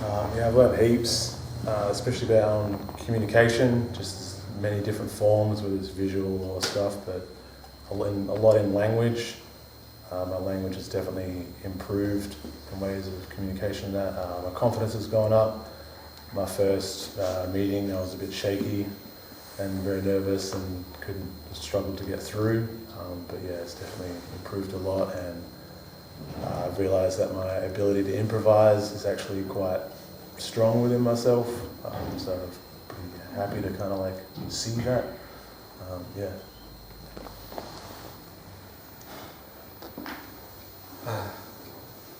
Yeah, I've learned heaps, especially about communication, just many different forms, whether it's visual or stuff, but a lot in language. My language has definitely improved in ways of communication. That my confidence has gone up. My first meeting, I was a bit shaky and very nervous and struggled to get through. But yeah, it's definitely improved a lot, and I've realised that my ability to improvise is actually quite strong within myself. So I'm pretty happy to kind of like see that. Yeah.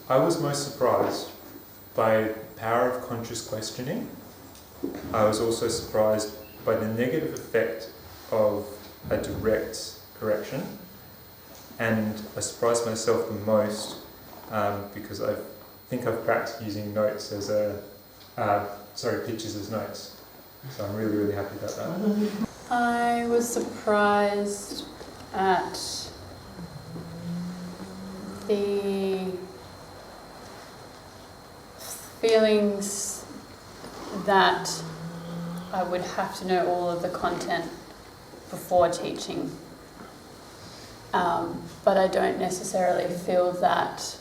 I was most surprised by the power of conscious questioning. I was also surprised by the negative effect of a direct correction, and I surprised myself the most because I think I've practiced using notes as pictures as notes. So I'm really, really happy about that. I was surprised at the feelings that I would have to know all of the content before teaching. But I don't necessarily feel that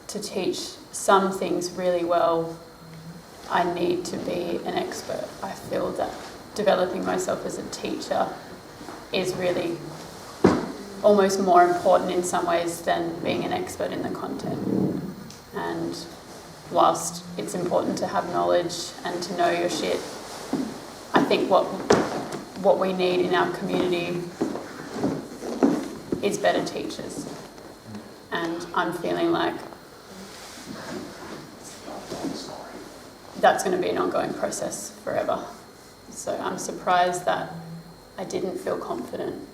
to teach some things really well, I need to be an expert. I feel that developing myself as a teacher is really almost more important in some ways than being an expert in the content. And whilst it's important to have knowledge and to know your shit, I think what we need in our community is better teachers. And I'm feeling like that's going to be an ongoing process forever. So I'm surprised that I didn't feel confident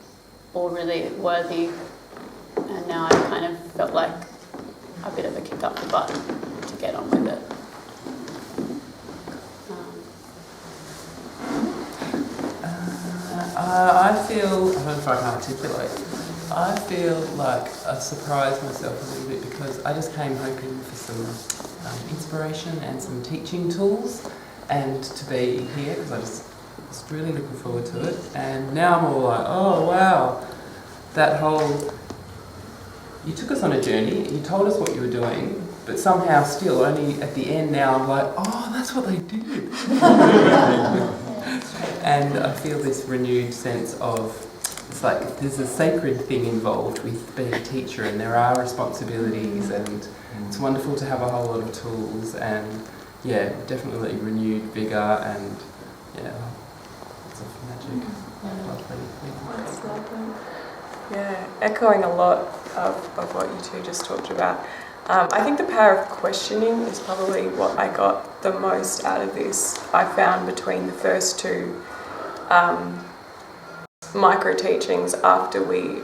or really worthy, and now I kind of felt like a bit of a kick up the butt to get on with it. I feel, I don't know if I can articulate, I feel like I surprised myself a little bit because I just came hoping for some inspiration and some teaching tools, and to be here because I was really looking forward to it. And now I'm all like, oh wow, that whole, you took us on a journey, you told us what you were doing, but somehow still only at the end now I'm like, oh, that's what they did. And I feel this renewed sense of, it's like there's a sacred thing involved with being a teacher, and there are responsibilities, and it's wonderful to have a whole lot of tools, and yeah, definitely renewed vigour, and yeah, it's a magic, lovely thing. That's lovely. Yeah, echoing a lot of what you two just talked about. I think the power of questioning is probably what I got the most out of this. I found between the first two micro teachings, after we,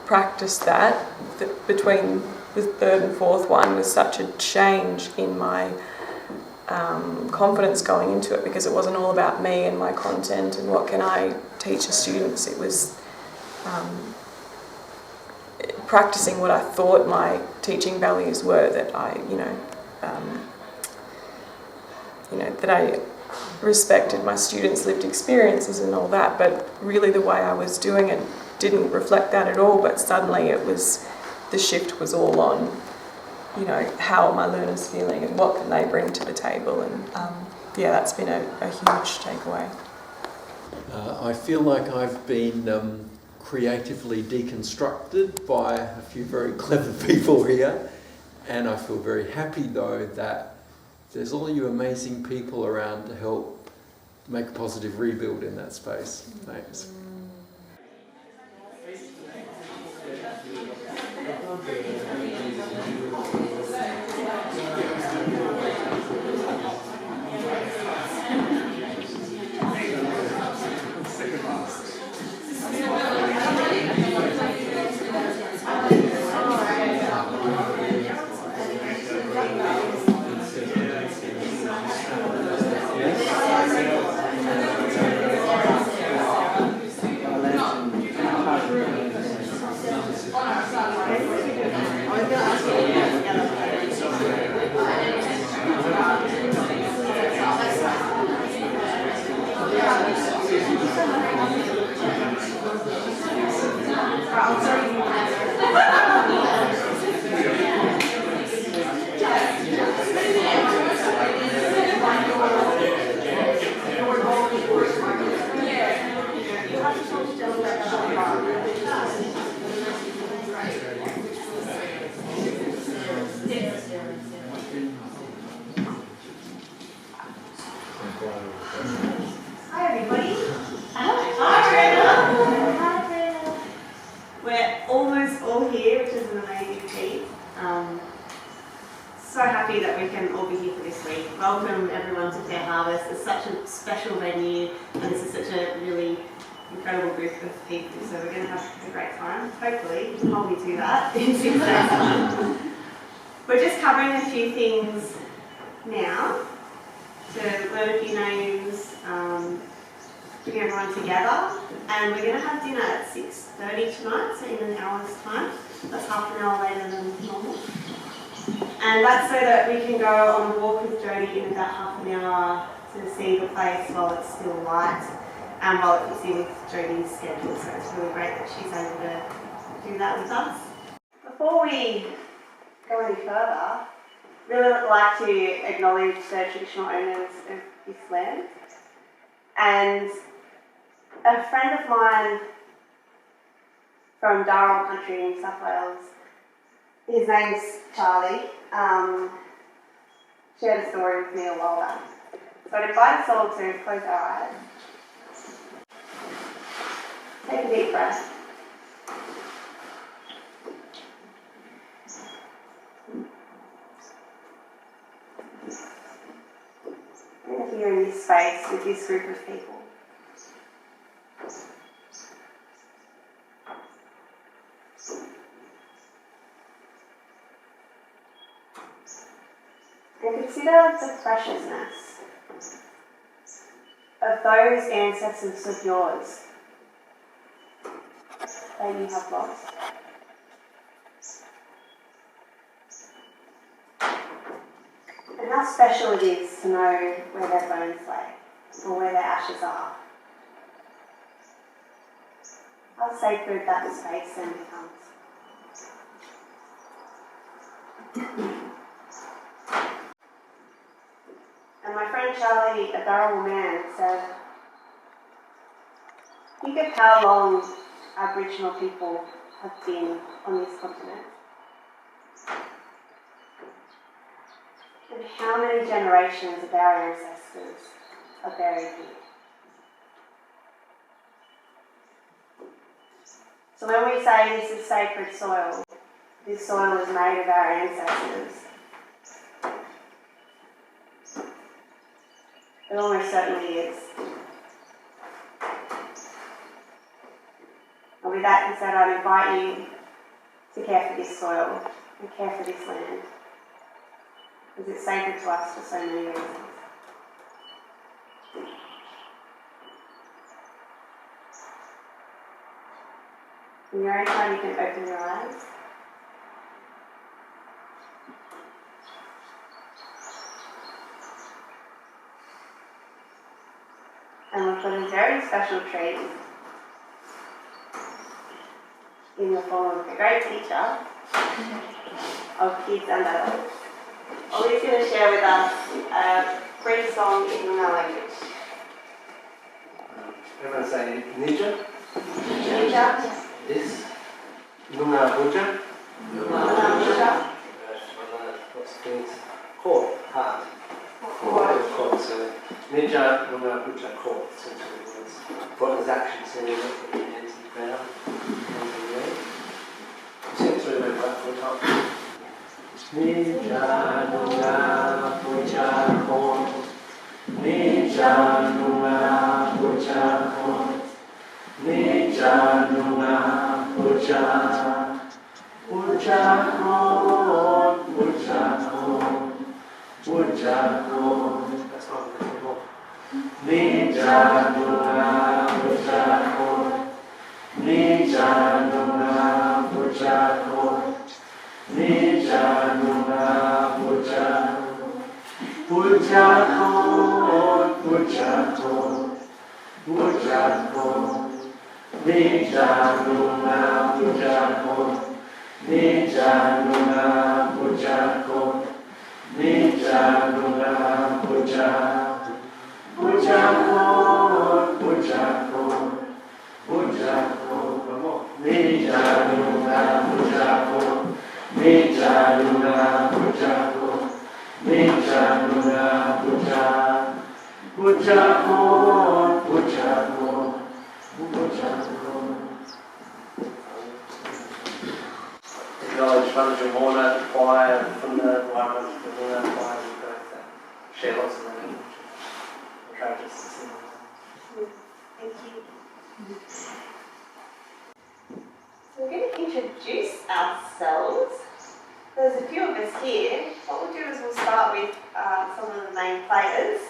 practiced that, between the third and fourth one was such a change in my confidence going into it, because it wasn't all about me and my content and what can I teach the students. It was practicing what I thought my teaching values were, that that I respected my students' lived experiences and all that, but really the way I was doing it didn't reflect that at all. But suddenly the shift was all on, how are my learners feeling and what can they bring to the table, and that's been a huge takeaway. I feel like I've been creatively deconstructed by a few very clever people here, and I feel very happy though that there's all you amazing people around to help make a positive rebuild in that space. Thanks. can all be here for this week. Welcome everyone to Fair Harvest. It's such a special venue and this is such a really incredible group of people, so we're going to have a great time. Hopefully, you can hold me to that in 6 days' time. We're just covering a few things now to learn a few names, bring everyone together, and we're going to have dinner at 6:30 tonight, so in an hour's time. That's half an hour later than normal. And that's so that we can go on a walk with Jodie in about half an hour to see the place while it's still light and while it fits in with Jodie's schedule. So it's really great that she's able to do that with us. Before we go any further, really would like to acknowledge the traditional owners of this land. And a friend of mine from Carroll country in South Wales, his name's Charlie, shared a story with me a while back. So I'd invite us all to close our eyes. Take a deep breath. And here in this space with this group of people. And consider the preciousness of those ancestors of yours that you have lost. And how special it is to know where their bones lay, or where their ashes are. How sacred that space then becomes. And my friend Charlie, a Carroll man, said, think of how long Aboriginal people have been on this continent. And how many generations of our ancestors are buried here. So when we say this is sacred soil, this soil is made of our ancestors. It almost certainly is. And with that said, I'd invite you to care for this soil and care for this land, because it's sacred to us for so many reasons. In your own time, you can open your eyes. And we've got a very special treat in the form of a great teacher of kids and adults. Ollie's going to share with us a brief song in Noongar language. Everyone say Nija. Nija. Is Noongar Buja. Noongar Buja. What's things? Court. Heart. Court. So Nija Noongar Buja court. Essentially words. What is action? So you look at your hands in the ground. Hands in the air. Sing through the back for top. Nija Noongar Buja court. Nija Noongar Buja court. Nija Noongar Buja, Buja Kod, Buja Kod, Buja Kod. That's not the table. Nija Noongar Buja Kod, Nija Noongar Buja Kod, Nija Noongar Buja, Buja Kod, Buja Kod, Buja Kod. Nija Noongar Buja Kod, Nija Noongar Buja Kod, Nija Noongar Buja, Buja Kod, Buja Kod, Buja Kod. One more. Nija Noongar Buja Kod, Nija Noongar Buja Kod, Nija Noongar Buja, Buja Kod, Buja Kod. Acknowledge Rosemary Morrow choir from the environment, the choir. share lots of learning and practice and similar. Thank you. So we're going to introduce ourselves. There's a few of us here. What we'll do is we'll start with some of the main players.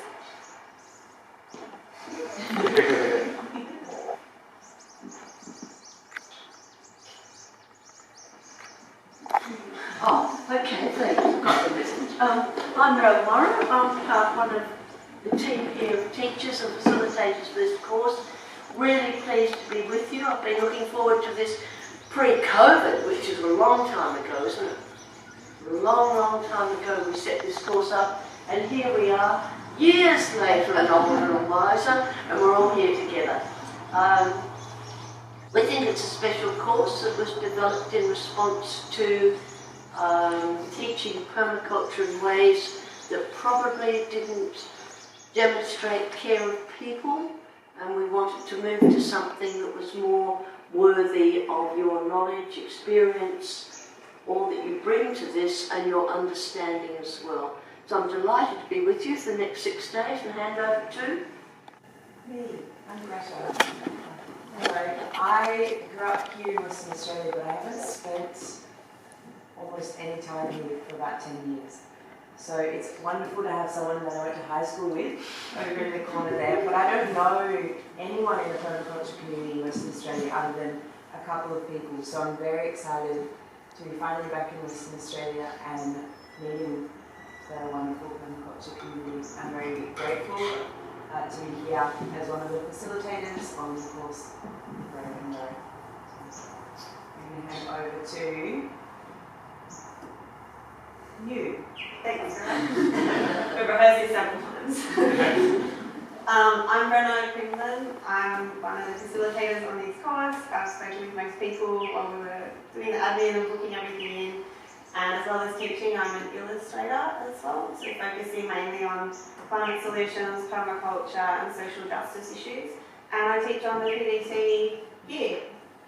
Oh, okay, thanks. Got the message. I'm Rosemary Morrow. I'm one of the team here of teachers and facilitators for this course. Really pleased to be with you. I've been looking forward to this pre-COVID, which is a long time ago, isn't it? A long, long time ago we set this course up, and here we are, years later and older and wiser, and we're all here together. We think it's a special course that was developed in response to teaching permaculture in ways that probably didn't demonstrate care of people, and we wanted to move to something that was more worthy of your knowledge, experience, all that you bring to this and your understanding as well. So I'm delighted to be with you for the next 6 days and hand over to me. I'm Greta. Hello. I grew up here in Western Australia, but I haven't spent almost any time here for about 10 years. So it's wonderful to have someone that I went to high school with over in the corner there, but I don't know anyone in the permaculture community in Western Australia other than a couple of people. So I'm very excited to be finally back in Western Australia and meeting the wonderful permaculture community. I'm very grateful to be here as one of the facilitators on the course. I'm going to hand over to you. Thanks, Greta. We've rehearsed this several times. I'm Brenna, Quinlan. I'm one of the facilitators on this course. I've spoken with most people while we were doing the admin and booking everything in. And as well as teaching, I'm an illustrator as well, so focusing mainly on climate solutions, permaculture and social justice issues. And I teach on the PTT here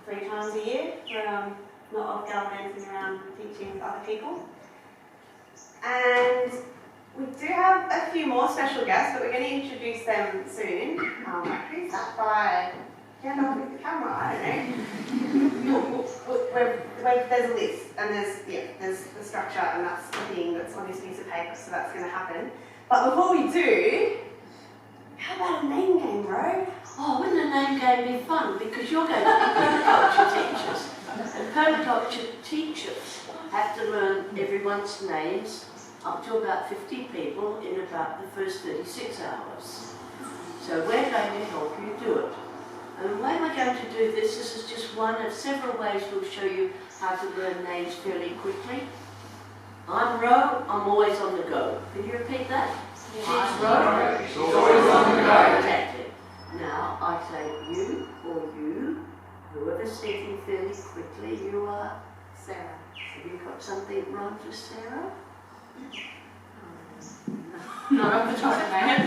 3 times a year, where I'm not off gallivanting around teaching with other people. And we do have a few more special guests, but we're going to introduce them soon. Who's that by? Get off with the camera, I don't know. There's a list, and there's the structure, and that's the thing that's on this piece of paper, so that's going to happen. But before we do, how about a name game, Ro? Oh, wouldn't a name game be fun? Because you're going to be permaculture teachers. And permaculture teachers have to learn everyone's names, up to about 50 people, in about the first 36 hours. So we're going to help you do it. And the way we're going to do this is just one of several ways we'll show you how to learn names fairly quickly. I'm Ro, I'm always on the go. Can you repeat that? She's Ro, she's always on the go. Exactly. Now I say you or you, whoever's speaking fairly quickly, you are Sarah. Have you got something wrong for Sarah? No, off the top of my head.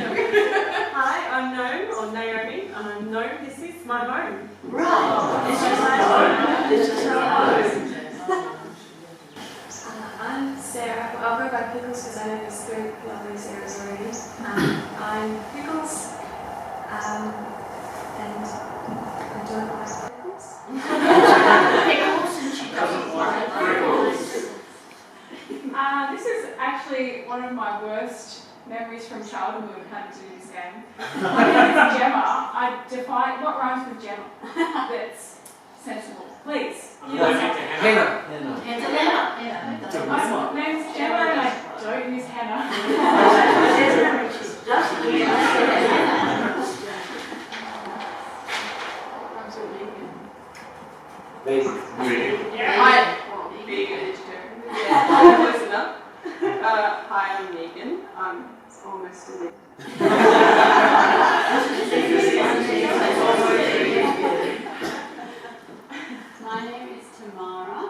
Hi, I'm Naomi, and I know this is my home. Right, this is my home. This is our home. I'm Sarah. I'll go by Pickles because I know there's 3 lovely Sarahs already. I'm Pickles, and I don't like pickles. Pickles, and she doesn't like pickles. This is actually one of my worst memories from childhood, having to do this game. My name is Gemma. I define what rhymes with Gemma that's sensible. Please. Henna. My name's Gemma and I don't use henna. She doesn't use henna. Rhymes with Vegan. Vegan. Yeah, close enough. Hi, I'm Megan. I'm almost a vegan. My name is Tamara.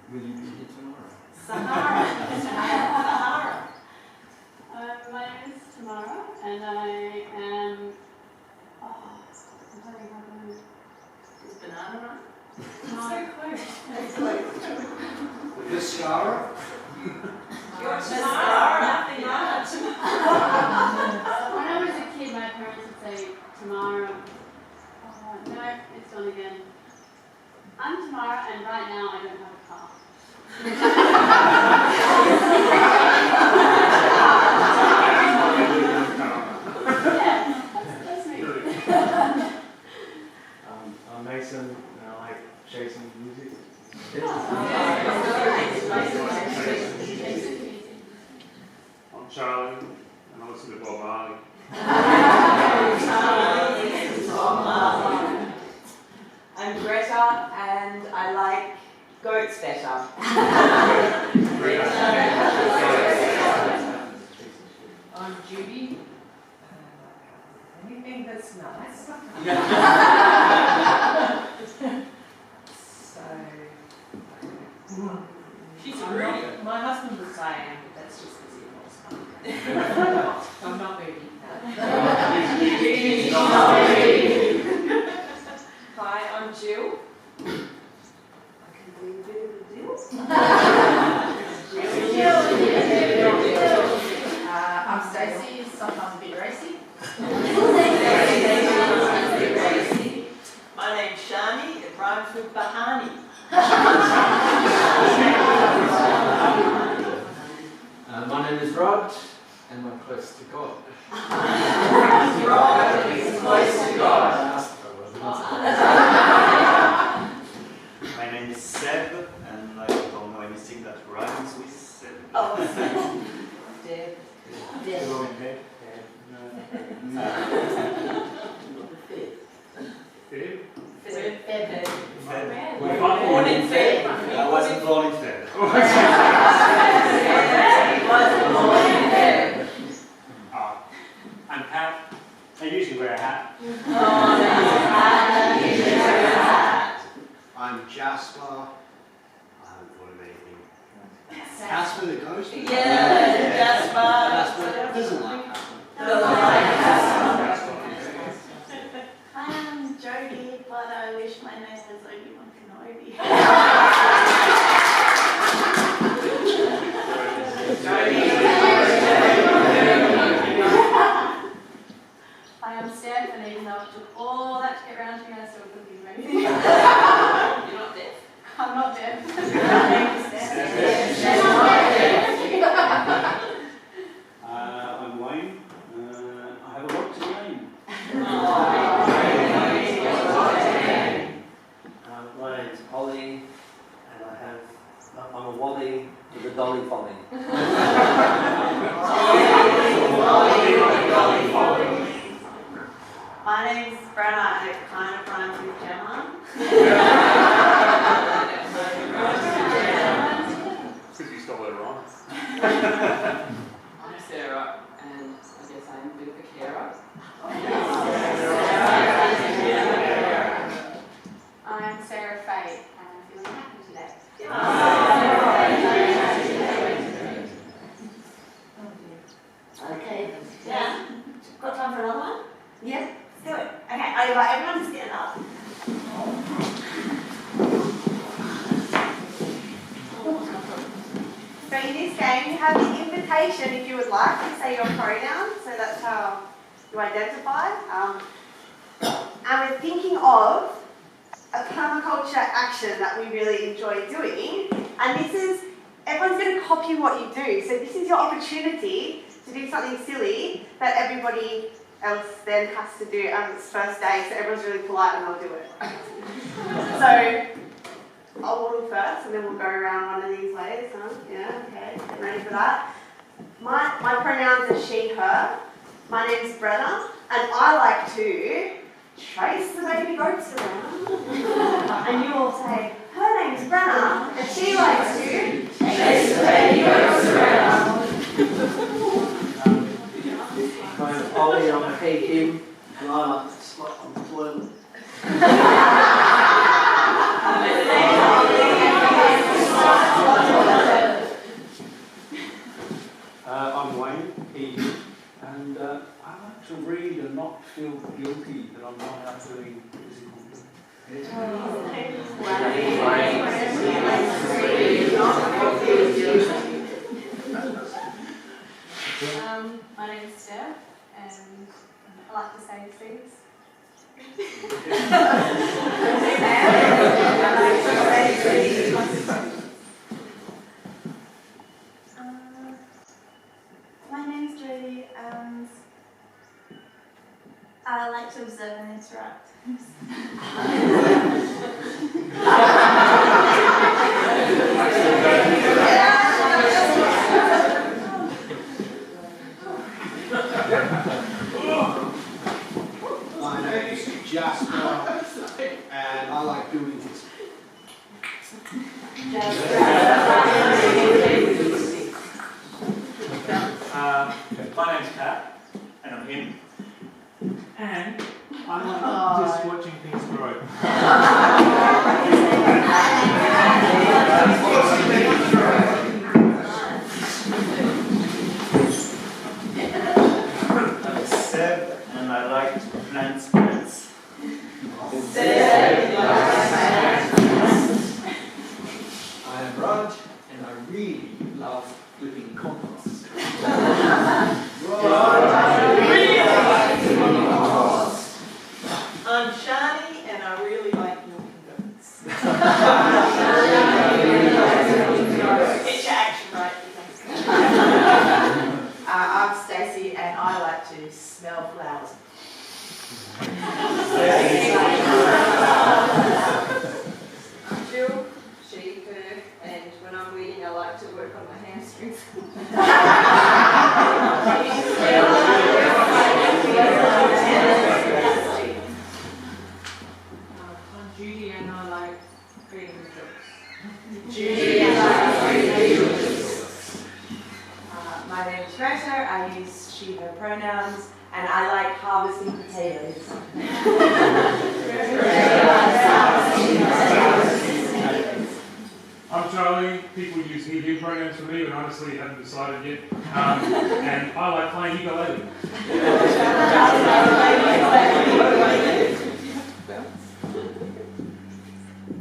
Will you be here tomorrow? Sahara. My name is Tamara, and I am. I'm sorry, how can I? Is banana right? So close. Shara? You're Tamara. When I was a kid, my parents would say Tamara. Oh, no, it's gone again. I'm Tamara, and right now I don't have a car. Yeah, that's me. I'm Mason, and I like chasing music. I'm Charlie, and I listen to Bob Marley. I'm Greta, and I like goats better. I'm Judy. Anything that's nice. She's not, my husband would say I am, but that's just because he was. I'm not very Hi, I'm Jill. I can do a bit of a deal. I'm Stacey, sometimes a bit racy. My name's Shani, it rhymes with Bahani. My name is Rod, and I'm close to God. Rod is close to God. My name is Seb, and I don't know anything that rhymes with Seb. Oh, Deb. Deb. Born in Feb. I wasn't born in Feb. I'm Pat. I usually wear a hat. I'm Jasper. I haven't thought of anything. Jasper the ghost? Yeah, Jasper. Jasper doesn't like I am Jodie, but I wish my name was Obi-Wan Kenobi. I am Steph, and even though it took all that to get around to me, I still couldn't think of anything. You're not deaf. I'm not deaf. I'm Wayne. I have a lot to name. My name's Ollie, and I'm a Wally with a dolly folly. My name's Brenna, and it kind of rhymes with Gemma. Because you stole it wrong. I'm Sarah, and I guess I'm a bit of a carer. I'm Sarah Faye, and I'm feeling happy today. Okay, yeah. Got time for another one? Yeah, let's do it. Okay, I invite everyone to stand up. So in this game, you have the invitation if you would like to say your pronoun, so that's how you identify. And we're thinking of a permaculture action that we really enjoy doing. And this is, everyone's going to copy what you do. So this is your opportunity to do something silly that everybody else then has to do on its first day. So everyone's really polite and they'll do it. So I'll waddle first and then we'll go around one of these ways. Huh? Yeah, okay, get ready for that. My pronouns are she, her. My name's Brenna, and I like to trace the baby goats around. And you all say, her name's Brenna, and she likes to trace the baby goats around. My name's Ollie, I'm a hey him, and I'm a slut on the toilet. I'm Wayne, he, and I like to read and not feel guilty that I'm not out doing physical work. like to say things. My name is Jodie and I like to observe and interact. My name is Jasper, and I like doing this. My name's Pat, and I'm him. And I like just watching things grow. I'm Seb, and I like to plant plants. I am Raj, and I really love flipping compost. I'm Shani and I really like milking goats. Get your action right. I'm Stacey and I like to smell flowers. I'm Jill, she, her, and when I'm weeding I like to work on my hamstrings. I'm Judy and I like reading books. Judy and I like reading books. My name is Greta, I use she, her pronouns, and I like harvesting potatoes. I'm Charlie. People use he, him pronouns for me, but honestly haven't decided yet. And I like playing ukulele.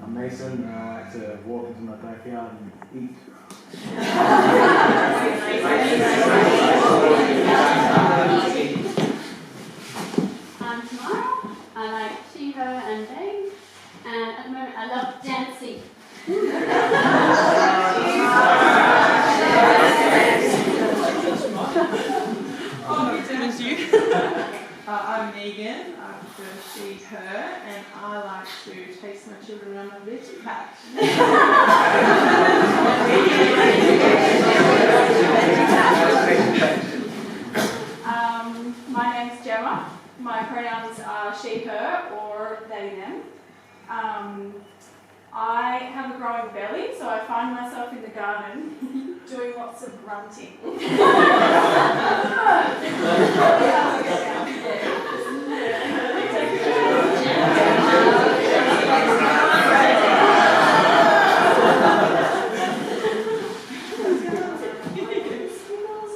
I'm Mason, and I like to walk into my backyard and eat. I'm Tamara. I like she, her, and they. And at the moment, I love dancing. Oh, good to meet you. I'm Megan, I prefer she, her, and I like to taste my children on my veggie patch. My name's Gemma. My pronouns are she, her, or they, them. I have a growing belly, so I find myself in the garden doing lots of grunting.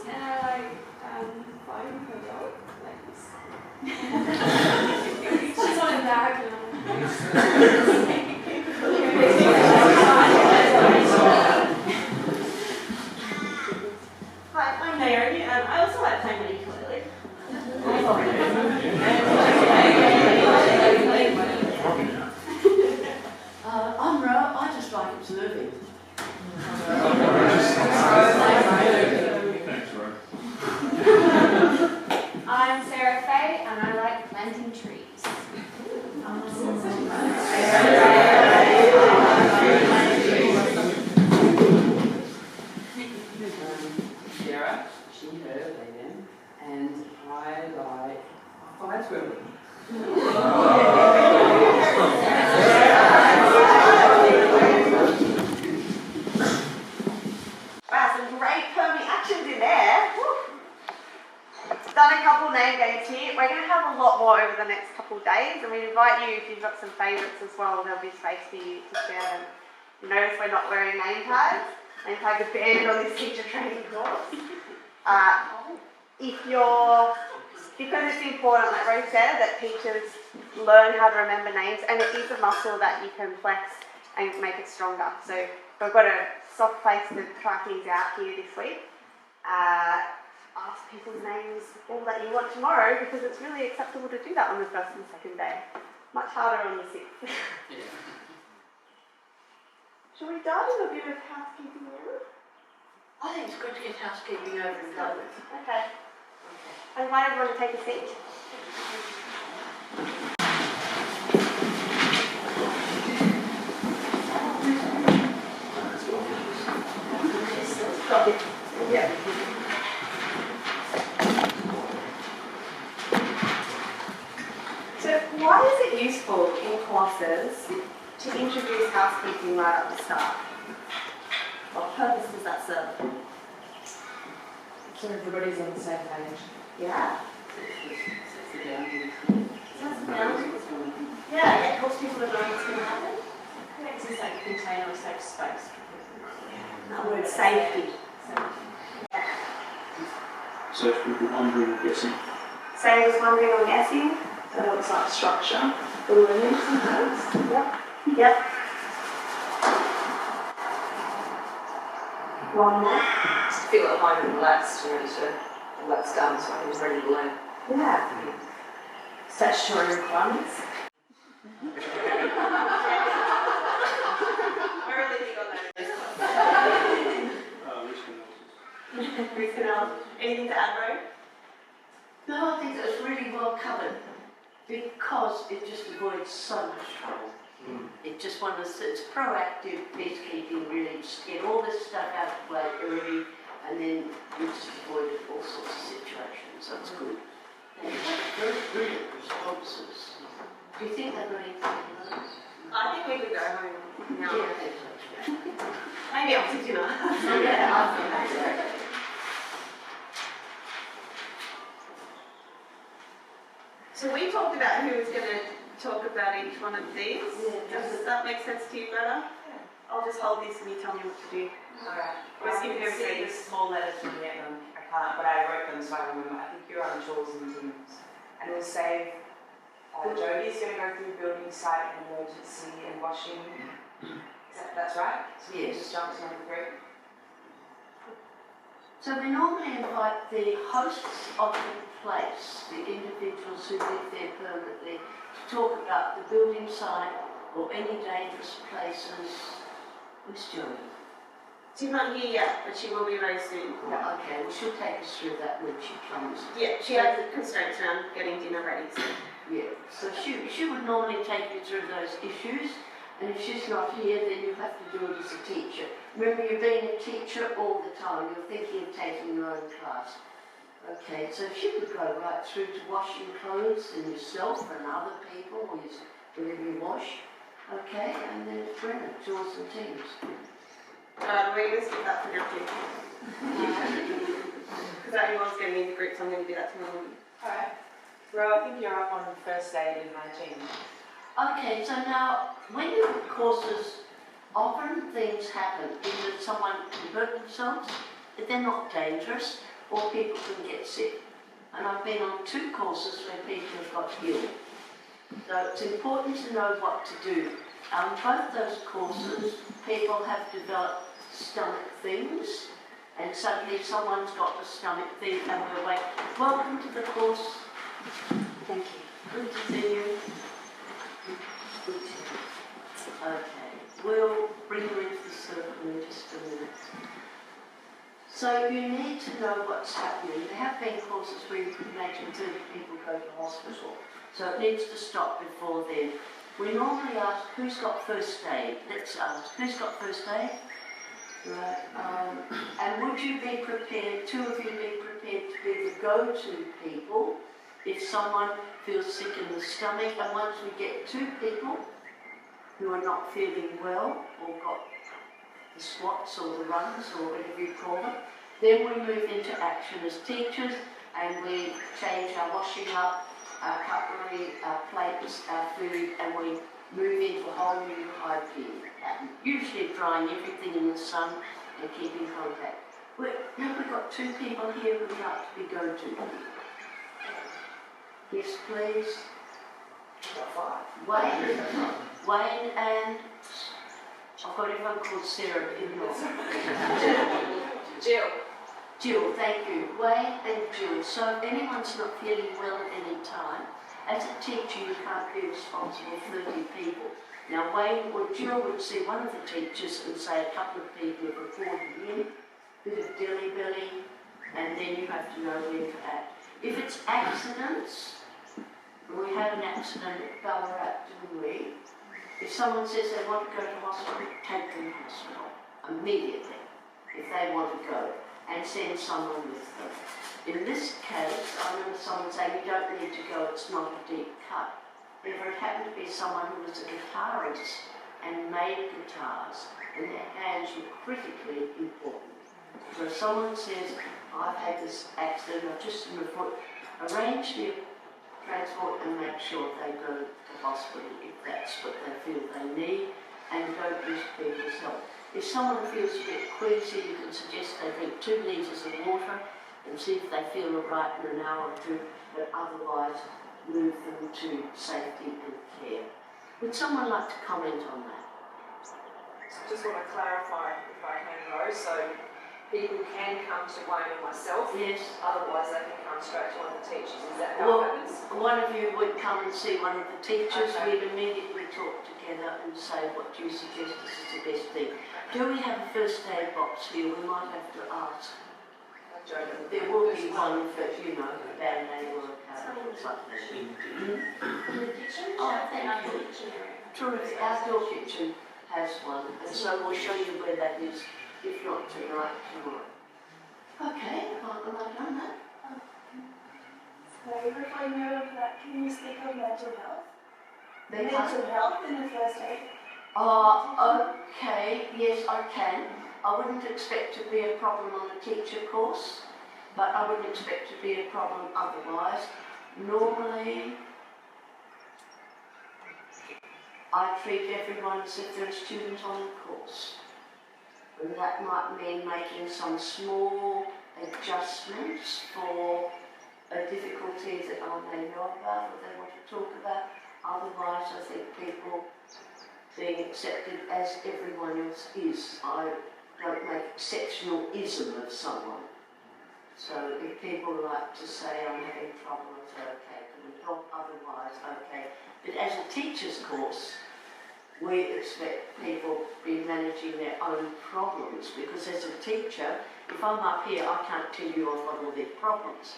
And I like fighting her dog, like this. She's on a bag Hi, I'm Naomi and I also like playing the ukulele. I'm Ro, I just like observing. Thanks, Ro. I'm Sarah Faye and I like planting trees. Sarah, she, her, they, them, and I like fire twirling. Wow, some great permy actions in there. Woo. Done a couple name games here. We're going to have a lot more over the next couple of days, and we invite you, if you've got some favourites as well, there'll be space for you to share them. You notice we're not wearing name tags. Name tags are banned on this teacher training course. Because it's important, like Rose said, that teachers learn how to remember names, and it is a muscle that you can flex and make it stronger. So we've got a soft place to try things out here this week. ask people's names all that you want tomorrow, because it's really acceptable to do that on the first and second day. Much harder on the sixth. Yeah. Shall we dive into a bit of housekeeping now? I think it's good to get housekeeping over and done with. Okay. I invite everyone to take a seat. Yeah. So why is it useful in courses to introduce housekeeping right at the start? What purpose does that serve? So everybody's on the same page. Yeah. Sets the boundaries. Sets the boundaries. Yeah, it helps people to know what's going to happen. Connects us like a container of safe space. That word safety. Yeah. So if people wondering or guessing. Same as wondering or guessing. So it's like structure for learning sometimes. Yep. Yep. One more. Just feel at home and relaxed, ready to, all that's done, so I'm ready to learn. Yeah. Statutory requirements. I really think on that. Risk analysis. Anything to add, Ray? No, I think that's really well covered because it just avoids so much trouble. It's just one of those, it's proactive peacekeeping, really, just get all this stuff out of the way early and then you just avoid all sorts of situations, so it's good. And you have very brilliant responses. Do you think they've got anything in those? I think we could go home now. Yeah, I think so. Maybe after dinner. Yeah, I think that's right. So we talked about who was going to talk about each one of these. Does that make sense to you, Greta? Yeah. I'll just hold this and you tell me what to do. Alright. We're skipping I can see everything. the small letters when you get them. I can't, but I wrote them so I remember. I think you're on chores and teams. And we'll save Jodie's going to go through building site and emergency and washing. That's right? So we Yes. just jump to number 3. So we normally invite the hosts of the place, the individuals who live there permanently, to talk about the building site or any dangerous places. Where's Jodie? She's not here yet, but she will be very soon. Yeah, okay, well she'll take us through that when she comes. Yeah, she has constraints around getting dinner ready. So. Yeah, so she would normally take you through those issues, and if she's not here, then you have to do it as a teacher. Remember, you're being a teacher all the time. You're thinking of taking your own class. Okay, so she would go right through to washing clothes and yourself and other people, or whatever you wash. Okay, and then it's Brenna, chores and teams. We're going to skip that for now too. Because that involves getting into groups, I'm going to do that tomorrow morning. Alright. Ro, I think you're up on first aid and hygiene. Okay, so now, when you have courses, often things happen, either someone can hurt themselves, but they're not dangerous, or people can get sick. And I've been on 2 courses where people have got ill. So it's important to know what to do. Both those courses, people have developed stomach things, and suddenly someone's got the stomach thing, and we're like, welcome to the course. Thank you. Good to see you. Good to see you. Okay, we'll bring you into the circle in just a minute. So you need to know what's happening. There have been courses where you could imagine 30 people go to hospital, so it needs to stop before then. We normally ask, who's got first aid? Let's ask, who's got first aid? Right, and would you be prepared, 2 of you be prepared to be the go-to people if someone feels sick in the stomach, and once we get 2 people who are not feeling well or got the squats or the runs or whatever you call them, then we move into action as teachers and we change our washing up, our cutlery, our plates, our food, and we move into a whole new hygiene pattern, usually drying everything in the sun and keeping contact. Have we got 2 people here who would like to be go-to people? Yes, please. Wayne and I've got everyone called Sarah in law. Jill. Jill, thank you. Wayne and Jill. So if anyone's not feeling well at any time, as a teacher you can't be responsible for 30 people. Now Wayne or Jill would see one of the teachers and say a couple of people have reported in, bit of dilly-billy, and then you have to know where to act. If it's accidents, we had an accident at Ballarat, didn't we? If someone says they want to go to hospital, take them to hospital immediately, if they want to go, and send someone with them. In this case, I remember someone saying, you don't need to go, it's not a deep cut. If it happened to be someone who was a guitarist and made guitars, and their hands were critically important. So if someone says, I've had this accident, I've just report, arrange the transport and make sure they go to hospital if that's what they feel they need, and don't use people's help. If someone feels a bit queasy, you can suggest they drink 2 litres of water and see if they feel all right in an hour or 2, but otherwise move them to safety and care. Would someone like to comment on that? I just want to clarify if I can, Rose. So people can come to Wayne or myself. Yes. Otherwise, they can come straight to one of the teachers. Is that how it happens? One of you would come and see one of the teachers. Okay. We'd immediately talk together and say, what do you suggest this is the best thing? Do we have a first aid box here? We might have to ask. There will be one for, you know, a band-aid or a carrot or something. In the kitchen? Oh, thank you. Terrific. Our door kitchen has one, and so we'll show you where that is, if not tonight, tomorrow. Okay, well, am I done that? So before you move on to that, can you speak of mental health? Mental health in the first aid? Okay, yes, I can. I wouldn't expect to be a problem on a teacher course, but I wouldn't expect to be a problem otherwise. Normally, I treat everyone as if they're a student on the course. And that might mean making some small adjustments for a difficulty that I may know about or they want to talk about. Otherwise, I think people being accepted as everyone else is. I don't make exceptionalism of someone. So if people like to say, I'm having trouble, I say, okay, can we help? Otherwise, okay. But as a teacher's course, we expect people to be managing their own problems, because as a teacher, if I'm up here, I can't tell you I've got all these problems.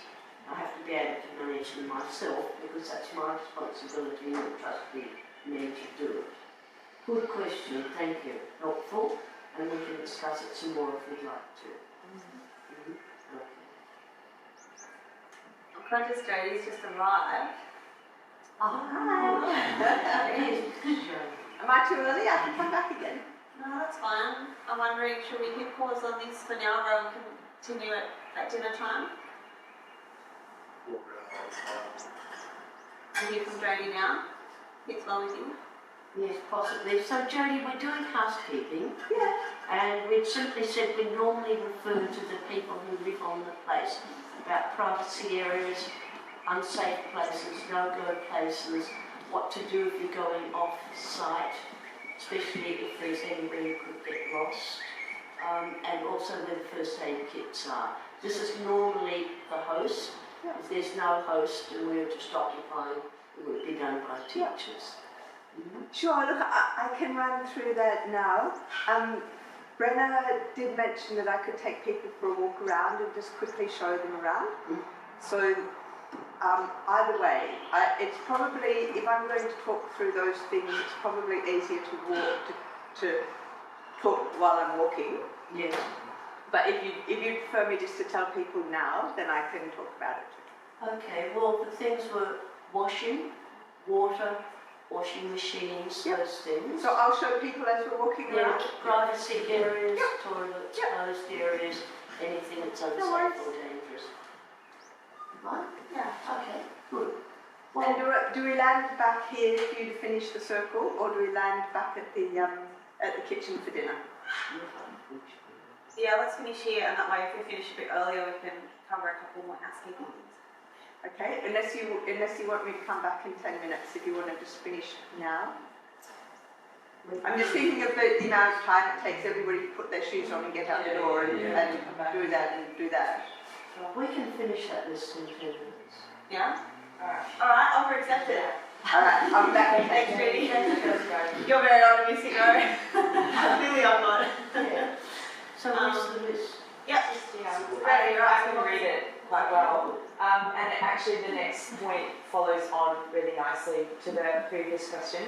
I have to be able to manage them myself, because that's my responsibility and you trust me to do it. Good question, thank you. Helpful, and we can discuss it some more if you'd like to. Okay. Apprentice Jody's just arrived. Oh, hi. Am I too early? I can come back again. No, that's fine. I'm wondering, should we hit pause on this for now, rather than continue it at dinner time? And hear from Jody now? It's well with you? Yes, possibly. So, Jodie, we're doing housekeeping. Yeah. And we've simply said we normally refer to the people who live on the place about privacy areas, unsafe places, no-go places, what to do if you're going off-site, especially if there's anywhere you could get lost, and also where the first aid kits are. This is normally the host. Yeah. If there's no host and we're just occupying, it would be done by teachers. Sure, look, I can run through that now. Brenna did mention that I could take people for a walk around and just quickly show them around. So either way, it's probably, if I'm going to talk through those things, it's probably easier to walk, to talk while I'm walking. Yes. But if you prefer me just to tell people now, then I can talk about it. Okay, well, the things were washing, water, washing machines, those things. So I'll show people as we're walking around? Privacy areas, toilets, closed areas, anything that's unsafe or dangerous. Right? Yeah, okay, good. Well, and do we land back here for you to finish the circle, or do we land back at the kitchen for dinner? Yeah, let's finish here, and that way if we finish a bit earlier, we can cover a couple more housekeeping things. Okay, unless you want me to come back in 10 minutes, if you want to just finish now. I'm just thinking of the amount of time it takes everybody to put their shoes on and get out the door and do that and do that. We can finish that list in 10 minutes. Yeah? Alright, offer accepted. Alright, I'm back. Thanks, Judy. You're very optimistic, though. Clearly I'm not. Yeah. So what's the list? Yep. I can read it quite well. And actually the next point follows on really nicely to the previous question.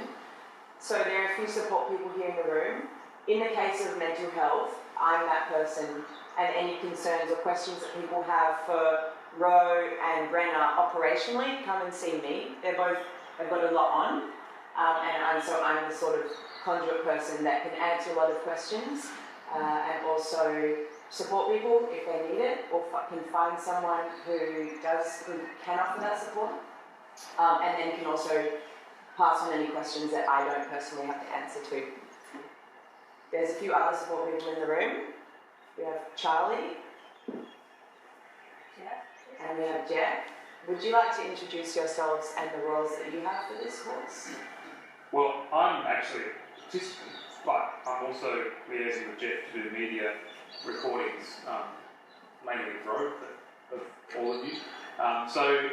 So there are a few support people here in the room. In the case of mental health, I'm that person, and any concerns or questions that people have for Ro and Brenna operationally, come and see me. They've got a lot on, and so I'm the sort of conduit person that can answer a lot of questions, and also support people if they need it, or can find someone who can offer that support, and then can also pass on any questions that I don't personally have to answer to. There's a few other support people in the room. We have Charlie, and we have Jeff. Would you like to introduce yourselves and the roles that you have for this course? Well, I'm actually a participant, but I'm also liaising with Jeff to do media recordings, mainly of Ro, of all of you. So,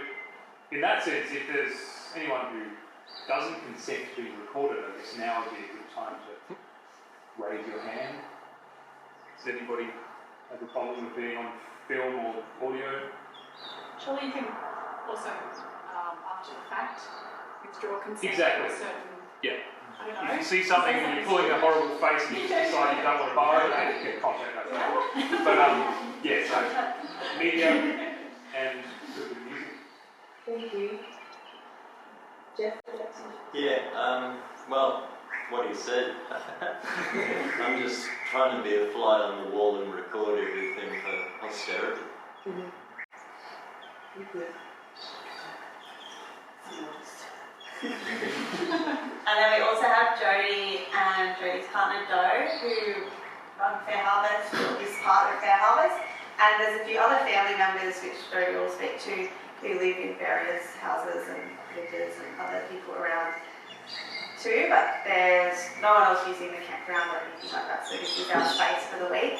in that sense, if there's anyone who doesn't consent to be recorded, I guess now would be a good time to raise your hand. Does anybody have a problem with being on film or audio? Surely you can also, after the fact, withdraw consent. Exactly. For certain, Yeah. I don't know. If you see something and you're pulling a horrible face and you just decide you don't want to borrow it, then you can contact us. But yeah, so media and music. Thank you. Jeff? Yeah, well, what he said, I'm just trying to be a fly on the wall and record everything for posterity. And then we also have Jodie and Jodie's partner Do, who run Fair Harvest, or is part of Fair Harvest. And there's a few other family members which Jodie will speak to, who live in various houses and villages and other people around too, but there's no one else using the campground or anything like that, so this is our space for the week.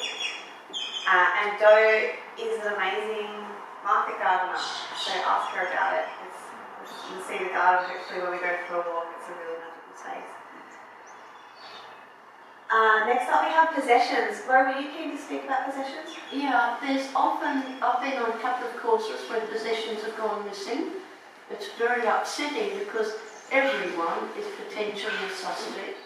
And Do is an amazing market gardener, so ask her about it. You can see the garden hopefully when we go for a walk. It's a really magical space. Next up we have possessions. Ro, were you keen to speak about possessions? Yeah, I've been on a couple of courses where possessions have gone missing. It's very upsetting because everyone is potentially a suspect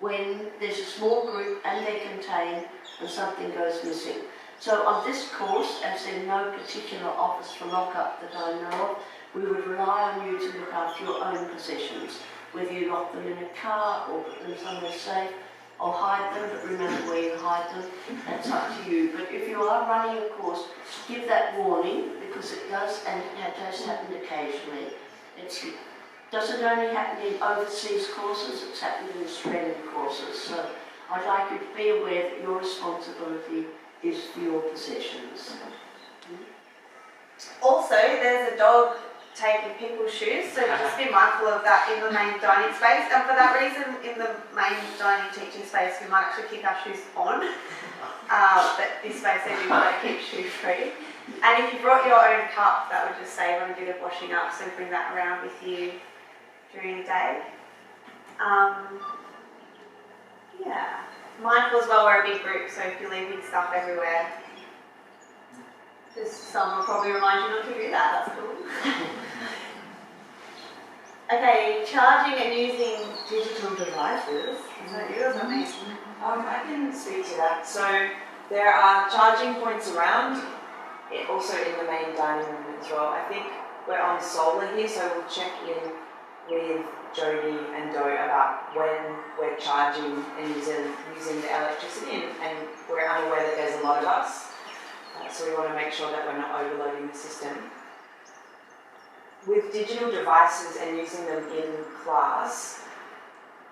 when there's a small group and they're contained and something goes missing. So on this course, as in no particular office for lock-up that I know of, we would rely on you to look after your own possessions, whether you lock them in a car or put them somewhere safe or hide them, but remember where you hide them, that's up to you. But if you are running a course, give that warning because it does, and it does happen occasionally. It doesn't only happen in overseas courses, it's happened in Australian courses. So I'd like you to be aware that your responsibility is for your possessions. Also, there's a dog taking people's shoes, so just be mindful of that in the main dining space. And for that reason, in the main dining teaching space, we might actually keep our shoes on. But this space, they do want to keep shoe free. And if you brought your own cup, that would just save on a bit of washing up, so bring that around with you during the day. Yeah. Mindful as well, we're a big group, so if you're leaving stuff everywhere, someone will probably remind you not to do that, that's cool. Okay, charging and using digital devices. Is that you or something? I can speak to that. So there are charging points around, also in the main dining room as well. I think we're on solar here, so we'll check in with Jodie and Do about when we're charging and using the electricity, and we're unaware that there's a lot of us. So we want to make sure that we're not overloading the system. With digital devices and using them in class,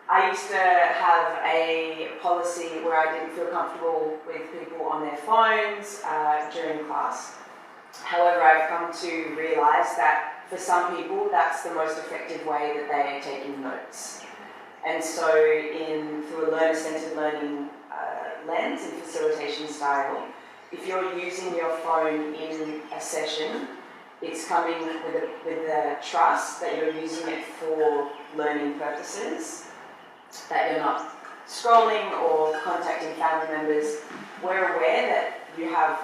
I used to have a policy where I didn't feel comfortable with people on their phones during class. However, I've come to realise that for some people that's the most effective way that they are taking notes. And so through a learner-centered learning lens and facilitation style, if you're using your phone in a session, it's coming with the trust that you're using it for learning purposes, that you're not scrolling or contacting family members. We're aware that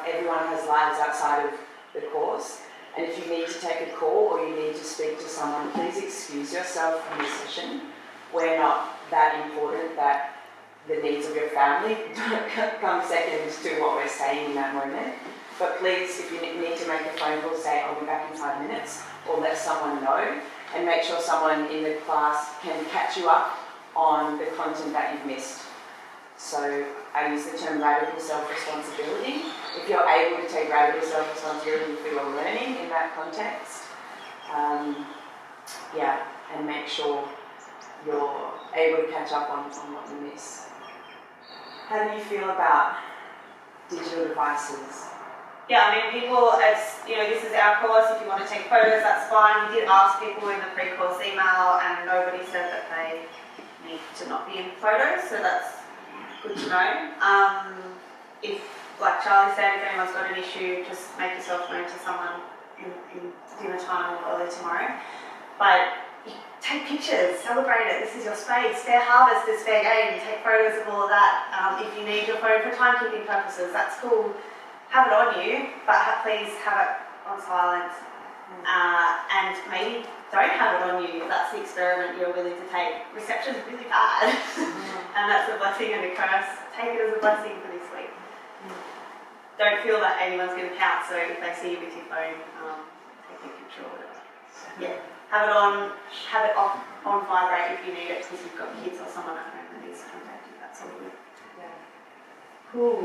everyone has lives outside of the course, and if you need to take a call or you need to speak to someone, please excuse yourself from the session. We're not that important that the needs of your family come second to what we're saying in that moment. But please, if you need to make a phone call, say, I'll be back in 5 minutes, or let someone know, and make sure someone in the class can catch you up on the content that you've missed. So I use the term radical self-responsibility. If you're able to take radical self-responsibility for your learning in that context, and make sure you're able to catch up on what you miss. How do you feel about digital devices? Yeah, I mean, people, as you know, this is our course. If you want to take photos, that's fine. We did ask people in the pre-course email, and nobody said that they need to not be in photos, so that's good to know. If, like Charlie said, if anyone's got an issue, just make yourself known to someone in dinner time or early tomorrow. But take pictures, celebrate it. This is your space. Fair harvest is fair game. Take photos of all of that. If you need your phone for timekeeping purposes, that's cool. Have it on you, but please have it on silent. And maybe don't have it on you if that's the experiment you're willing to take. Reception's really bad, and that's a blessing and a curse. Take it as a blessing for this week. Don't feel that anyone's going to count, so if they see you with your phone, take a picture or whatever. Yeah, have it off on vibrate if you need it, because you've got kids or someone at home that needs to contact you. That's all good. Yeah. Cool.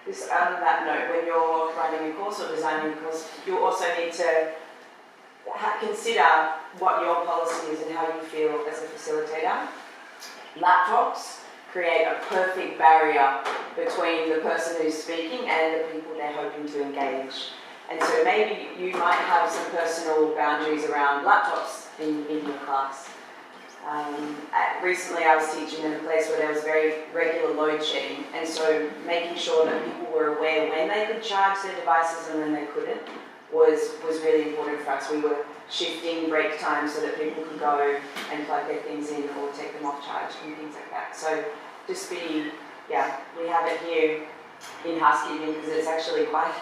Just on that note, when you're running a course or designing a course, you also need to consider what your policy is and how you feel as a facilitator. Laptops create a perfect barrier between the person who's speaking and the people they're hoping to engage. And so maybe you might have some personal boundaries around laptops in your class. Recently I was teaching in a place where there was very regular load shedding, and so making sure that people were aware when they could charge their devices and when they couldn't was really important for us. We were shifting break times so that people could go and plug their things in or take them off charge and things like that. So just we have it here in housekeeping because it's actually quite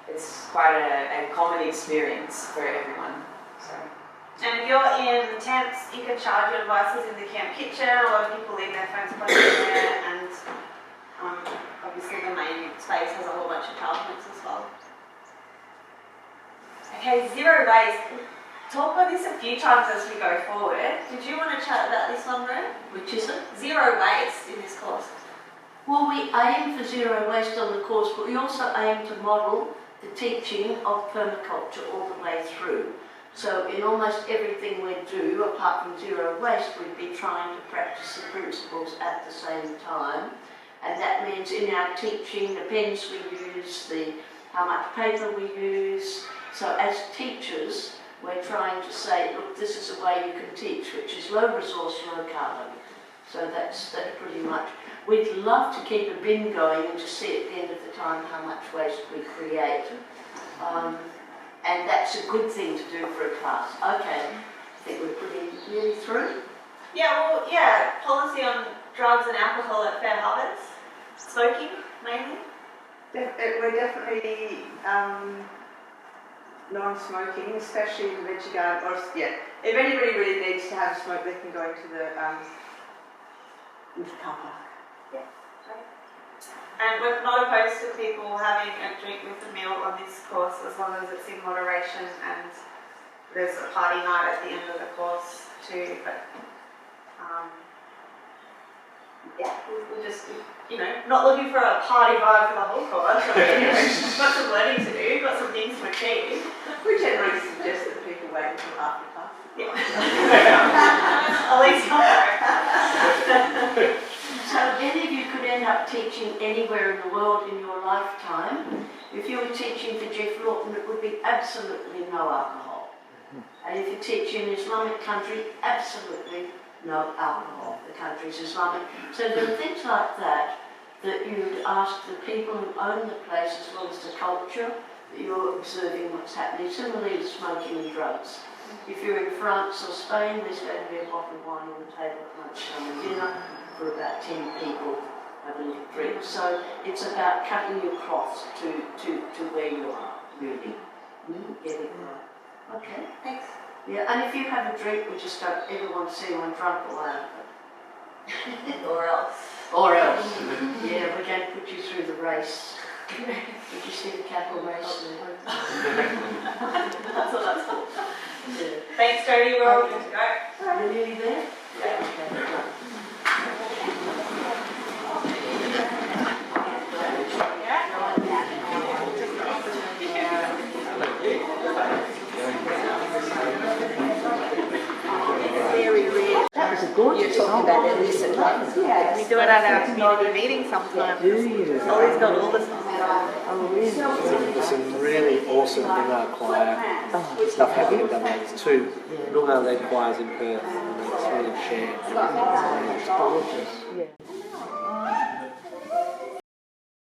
a common experience for everyone. So. And if you're in tents, you can charge your devices in the camp kitchen. A lot of people leave their phones plugged in there, and obviously the main space has a whole bunch of chargements as well. Okay, zero waste. Talk about this a few times as we go forward. Did you want to chat about this one, Ren? Which is it? Zero waste in this course. Well, we aim for zero waste on the course, but we also aim to model the teaching of permaculture all the way through. So in almost everything we do, apart from zero waste, we'd be trying to practice the principles at the same time. And that means in our teaching, the pens we use, how much paper we use. So as teachers, we're trying to say, look, this is a way you can teach, which is low resource, low carbon. So that's pretty much. We'd love to keep a bin going and to see at the end of the time how much waste we create. And that's a good thing to do for a class. Okay, I think we're pretty nearly through. Yeah, policy on drugs and alcohol at Fair Harvest. Smoking, mainly. We're definitely non-smoking, especially in the veggie garden. If anybody really needs to have a smoke, they can go into the car park. Yeah, great. And we're not opposed to people having a drink with the meal on this course as long as it's in moderation, and there's a party night at the end of the course too. But we're just, not looking for a party vibe for the whole course. We've got some learning to do, got some things to achieve. We generally suggest that people wait until after class. Yeah. At least So any of you could end up teaching anywhere in the world in your lifetime. If you were teaching for Jeff Lawton, it would be absolutely no alcohol. And if you teach in an Islamic country, absolutely no alcohol. The country's Islamic. So there are things like that that you'd ask the people who own the place as well as the culture, that you're observing what's happening. Similarly to smoking and drugs. If you're in France or Spain, there's going to be a bottle of wine on the table at lunchtime and dinner for about 10 people have a little drink. So it's about cutting your cloth to where you are, really. Getting there. Okay, thanks. Yeah, and if you have a drink, we just don't ever want to see anyone drunk or out of it. Or else. Or else. Yeah, we're going to put you through the race. Did you see the cattle race? That's what that's for. Yeah. Thanks, Jodie. We're all good to go. You're nearly there? Yeah. Okay. That was a gorgeous You're talking about illicit drugs? Yeah. We do it at our community meeting sometimes. Do you? Ollie's got all the songs. Oh, really? There's some really awesome inner choir stuff happening in WA. There's two Noongar led choirs in Perth, and it's really shared. It's gorgeous. Yeah.